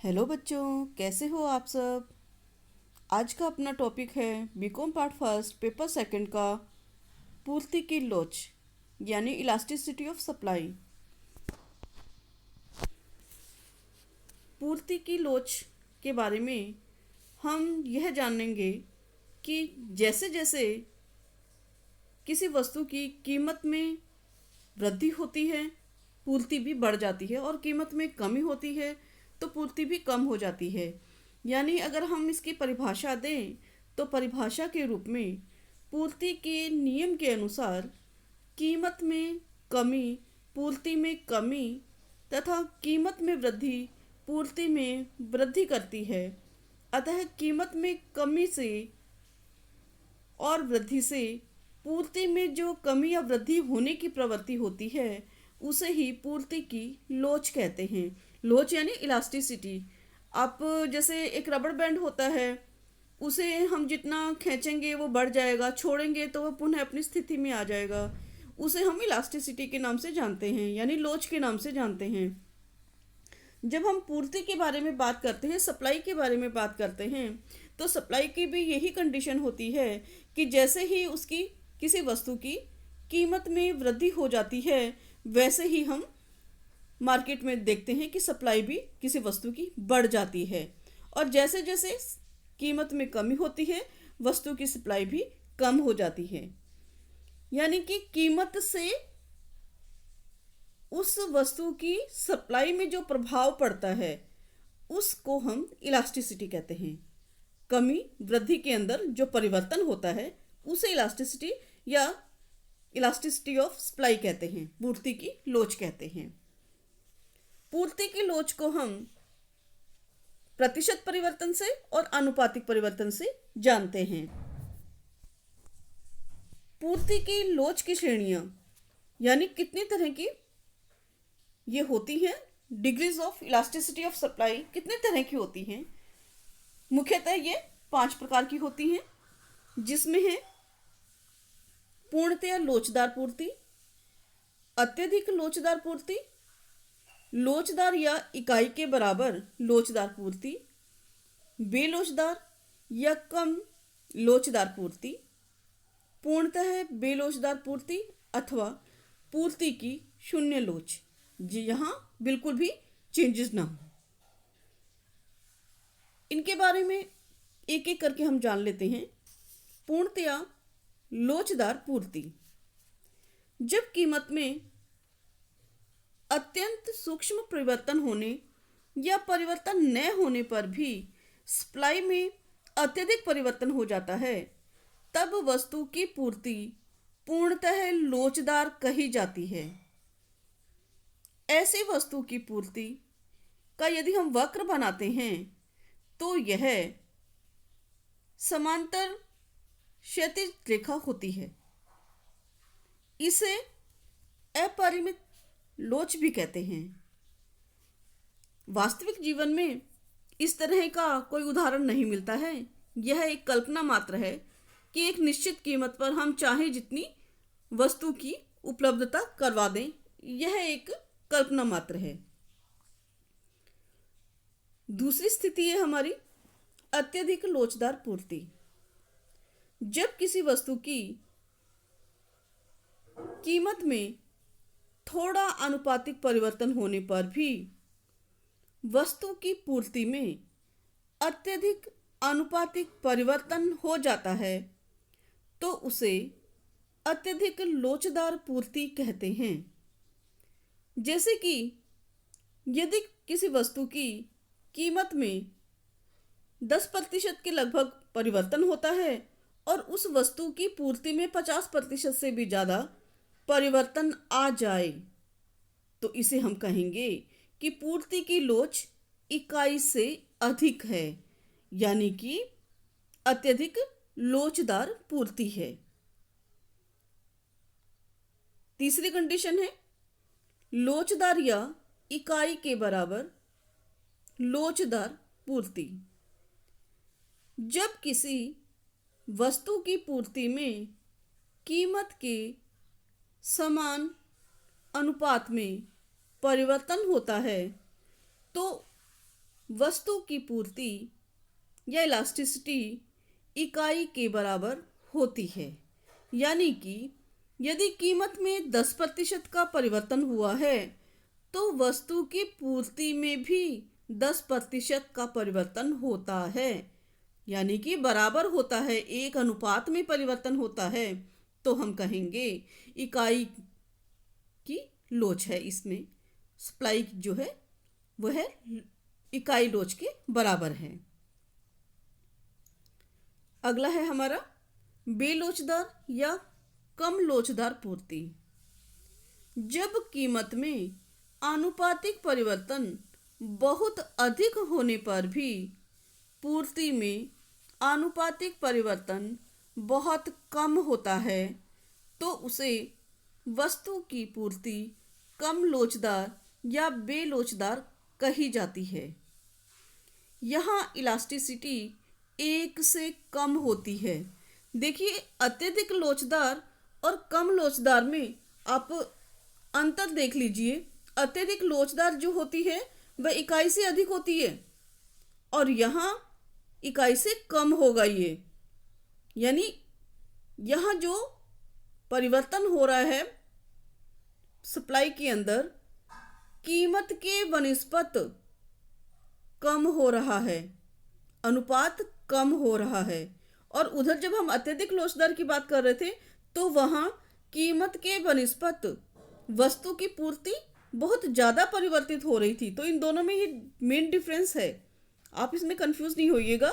Hello बच्चों, कैसे हो आप सब। आज का अपना टॉपिक है BCom part first paper second का पूर्ति की लोच यानी इलास्टिसिटी ऑफ सप्लाई। पूर्ति की लोच के बारे में हम यह जानेंगे कि जैसे जैसे किसी वस्तु की कीमत में वृद्धि होती है, पूर्ति भी बढ़ जाती है, और कीमत में कमी होती है तो पूर्ति भी कम हो जाती है। यानी अगर हम इसकी परिभाषा दें तो परिभाषा के रूप में पूर्ति के नियम के अनुसार कीमत में कमी पूर्ति में कमी तथा कीमत में वृद्धि पूर्ति में वृद्धि करती है। अतः कीमत में कमी से और वृद्धि से पूर्ति में जो कमी या वृद्धि होने की प्रवृत्ति होती है उसे ही पूर्ति की लोच कहते हैं। लोच यानी इलास्टिसिटी। आप जैसे एक रबड़ बैंड होता है, उसे हम जितना खींचेंगे वो बढ़ जाएगा, छोड़ेंगे तो वह पुनः अपनी स्थिति में आ जाएगा। उसे हम इलास्टिसिटी के नाम से जानते हैं, यानी लोच के नाम से जानते हैं। जब हम पूर्ति के बारे में बात करते हैं, सप्लाई के बारे में बात करते हैं, तो सप्लाई की भी यही कंडीशन होती है कि जैसे ही उसकी किसी वस्तु की कीमत में वृद्धि हो जाती है वैसे ही हम मार्केट में देखते हैं कि सप्लाई भी किसी वस्तु की बढ़ जाती है, और जैसे जैसे कीमत में कमी होती है वस्तु की सप्लाई भी कम हो जाती है। यानी कि कीमत से उस वस्तु की सप्लाई में जो प्रभाव पड़ता है उसको हम इलास्टिसिटी कहते हैं। कमी वृद्धि के अंदर जो परिवर्तन होता है उसे इलास्टिसिटी या इलास्टिसिटी ऑफ सप्लाई कहते हैं, पूर्ति की लोच कहते हैं। पूर्ति की लोच को हम प्रतिशत परिवर्तन से और आनुपातिक परिवर्तन से जानते हैं। पूर्ति की लोच की श्रेणियां यानी कितनी तरह की ये होती हैं, degrees of elasticity of supply कितने तरह की होती हैं। मुख्यतः ये 5 प्रकार की होती हैं, जिसमें है पूर्णतया लोचदार पूर्ति, अत्यधिक लोचदार पूर्ति, लोचदार या इकाई के बराबर लोचदार पूर्ति, बेलोचदार या कम लोचदार पूर्ति, पूर्णतः बेलोचदार पूर्ति अथवा पूर्ति की शून्य लोच, जी यहाँ बिल्कुल भी चेंजेस ना हो। इनके बारे में एक एक करके हम जान लेते हैं। पूर्णतया लोचदार पूर्ति, जब कीमत में अत्यंत सूक्ष्म परिवर्तन होने या परिवर्तन न होने पर भी सप्लाई में अत्यधिक परिवर्तन हो जाता है तब वस्तु की पूर्ति पूर्णतः लोचदार कही जाती है। ऐसी वस्तु की पूर्ति का यदि हम वक्र बनाते हैं तो यह समांतर क्षैतिज रेखा होती है। इसे अपरिमित लोच भी कहते हैं। वास्तविक जीवन में इस तरह का कोई उदाहरण नहीं मिलता है। यह एक कल्पना मात्र है कि एक निश्चित कीमत पर हम चाहे जितनी वस्तु की उपलब्धता करवा दें, यह एक कल्पना मात्र है। दूसरी स्थिति है हमारी अत्यधिक लोचदार पूर्ति। जब किसी वस्तु की कीमत में थोड़ा आनुपातिक परिवर्तन होने पर भी वस्तु की पूर्ति में अत्यधिक आनुपातिक परिवर्तन हो जाता है तो उसे अत्यधिक लोचदार पूर्ति कहते हैं। जैसे कि यदि किसी वस्तु की कीमत में 10% के लगभग परिवर्तन होता है और उस वस्तु की पूर्ति में 50% से भी ज़्यादा परिवर्तन आ जाए तो इसे हम कहेंगे कि पूर्ति की लोच इकाई से अधिक है, यानी कि अत्यधिक लोचदार पूर्ति है। तीसरी कंडीशन है लोचदार या इकाई के बराबर लोचदार पूर्ति। जब किसी वस्तु की पूर्ति में कीमत के समान अनुपात में परिवर्तन होता है तो वस्तु की पूर्ति या इलास्टिसिटी इकाई के बराबर होती है। यानी कि यदि कीमत में 10% का परिवर्तन हुआ है तो वस्तु की पूर्ति में भी 10% का परिवर्तन होता है, यानी कि बराबर होता है, एक अनुपात में परिवर्तन होता है। तो हम कहेंगे इकाई की लोच है, इसमें सप्लाई जो है वह इकाई लोच के बराबर है। अगला है हमारा बेलोचदार या कम लोचदार पूर्ति। जब कीमत में आनुपातिक परिवर्तन बहुत अधिक होने पर भी पूर्ति में आनुपातिक परिवर्तन बहुत कम होता है तो उसे वस्तु की पूर्ति कम लोचदार या बेलोचदार कही जाती है। यहाँ इलास्टिसिटी 1 से कम होती है। देखिए, अत्यधिक लोचदार और कम लोचदार में आप अंतर देख लीजिए। अत्यधिक लोचदार जो होती है वह इकाई से अधिक होती है और यहाँ इकाई से कम होगा ये, यानी यहाँ जो परिवर्तन हो रहा है सप्लाई के अंदर कीमत के बनिस्पत कम हो रहा है, अनुपात कम हो रहा है। और उधर जब हम अत्यधिक लोचदार की बात कर रहे थे तो वहाँ कीमत के बनिस्पत वस्तु की पूर्ति बहुत ज़्यादा परिवर्तित हो रही थी। तो इन दोनों में ये मेन डिफरेंस है, आप इसमें कंफ्यूज नहीं होइएगा।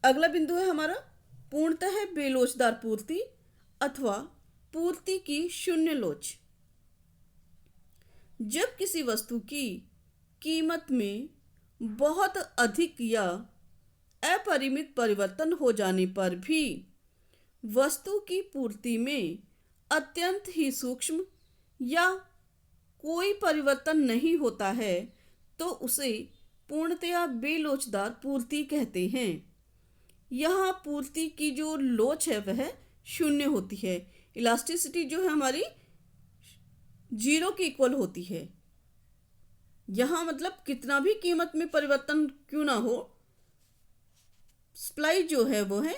अगला बिंदु है हमारा पूर्णतः बेलोचदार पूर्ति अथवा पूर्ति की शून्य लोच। जब किसी वस्तु की कीमत में बहुत अधिक या अपरिमित परिवर्तन हो जाने पर भी वस्तु की पूर्ति में अत्यंत ही सूक्ष्म या कोई परिवर्तन नहीं होता है तो उसे पूर्णतया बेलोचदार पूर्ति कहते हैं। यहाँ पूर्ति की जो लोच है वह शून्य होती है। इलास्टिसिटी जो है हमारी 0 के इक्वल होती है। यहाँ मतलब कितना भी कीमत में परिवर्तन क्यों ना हो, सप्लाई जो है वो है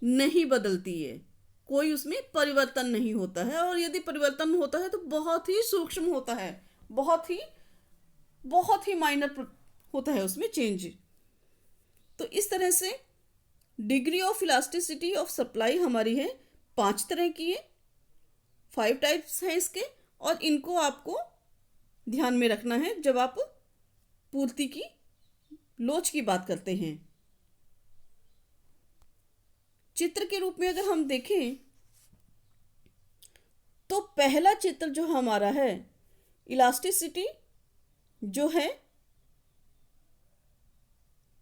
नहीं बदलती है, कोई उसमें परिवर्तन नहीं होता है। और यदि परिवर्तन होता है तो बहुत ही सूक्ष्म होता है, बहुत ही माइनर होता है उसमें चेंज। तो इस तरह से degree of elasticity of supply हमारी है 5 तरह की है, 5 टाइप्स हैं इसके, और इनको आपको ध्यान में रखना है जब आप पूर्ति की लोच की बात करते हैं। चित्र के रूप में अगर हम देखें तो पहला चित्र जो हमारा है, इलास्टिसिटी जो है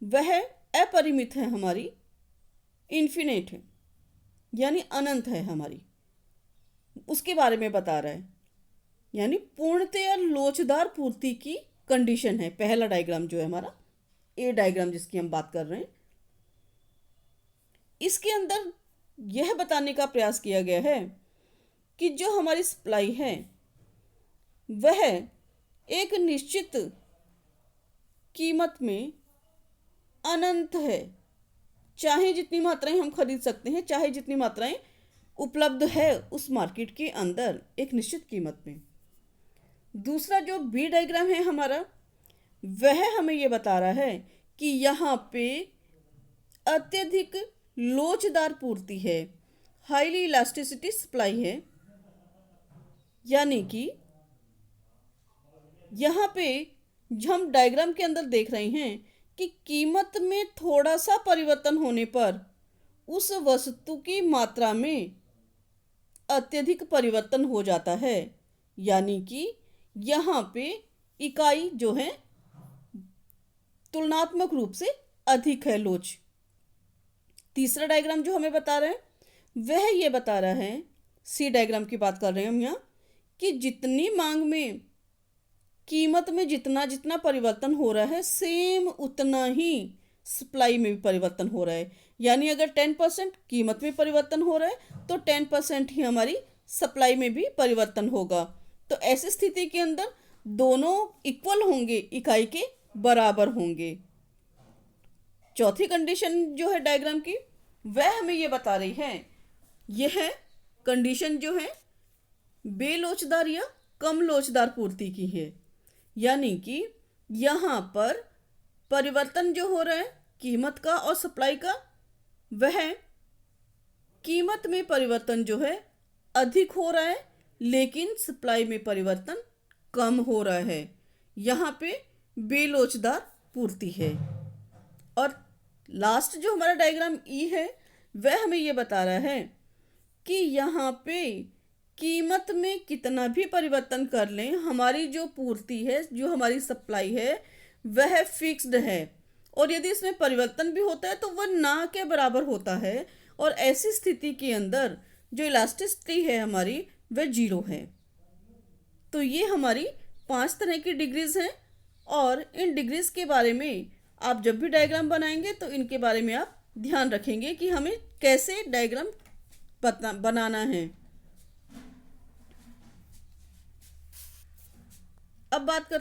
वह अपरिमित है, हमारी इन्फिनिट है, यानी अनंत है हमारी, उसके बारे में बता रहा है। यानी पूर्णतया लोचदार पूर्ति की कंडीशन है पहला डायग्राम जो है हमारा, ए डायग्राम जिसकी हम बात कर रहे हैं। इसके अंदर यह बताने का प्रयास किया गया है कि जो हमारी सप्लाई है वह एक निश्चित कीमत में अनंत है, चाहे जितनी मात्राएं हम खरीद सकते हैं, चाहे जितनी मात्राएं उपलब्ध है उस मार्केट के अंदर एक निश्चित कीमत में। दूसरा जो बी डायग्राम है हमारा, वह हमें यह बता रहा है कि यहाँ पे अत्यधिक लोचदार पूर्ति है, हाईली इलास्टिसिटी सप्लाई है। यानी कि यहाँ पे हम डायग्राम के अंदर देख रहे हैं कि कीमत में थोड़ा सा परिवर्तन होने पर उस वस्तु की मात्रा में अत्यधिक परिवर्तन हो जाता है, यानी कि यहाँ पे इकाई जो है तुलनात्मक रूप से अधिक है लोच। तीसरा डायग्राम जो हमें बता रहे हैं वह ये बता रहा है, सी डायग्राम की बात कर रहे हैं हम यहाँ, कि जितनी मांग में कीमत में जितना जितना परिवर्तन हो रहा है सेम उतना ही सप्लाई में भी परिवर्तन हो रहा है। यानी अगर 10% कीमत में परिवर्तन हो रहा है तो 10% ही हमारी सप्लाई में भी परिवर्तन होगा। तो ऐसी स्थिति के अंदर दोनों इक्वल होंगे, इकाई के बराबर होंगे। चौथी कंडीशन जो है डायग्राम की, वह हमें ये बता रही है, यह कंडीशन जो है बेलोचदार या कम लोचदार पूर्ति की है। यानी कि यहाँ पर परिवर्तन जो हो रहा है कीमत का और सप्लाई का, वह कीमत में परिवर्तन जो है अधिक हो रहा है, लेकिन सप्लाई में परिवर्तन कम हो रहा है। यहाँ पे बेलोचदार पूर्ति है। और लास्ट जो हमारा डायग्राम ई है, वह हमें ये बता रहा है कि यहाँ पे कीमत में कितना भी परिवर्तन कर लें, हमारी जो पूर्ति है, जो हमारी सप्लाई है, वह फिक्स्ड है। और यदि इसमें परिवर्तन भी होता है तो वह ना के बराबर होता है। और ऐसी स्थिति के अंदर जो इलास्टिसिटी है हमारी, वह 0 है। तो ये हमारी 5 तरह की डिग्रीज हैं। और इन डिग्रीज के बारे में आप जब भी डायग्राम बनाएंगे तो इनके बारे में आप ध्यान रखेंगे कि हमें कैसे डायग्राम बनाना है। अब बात कर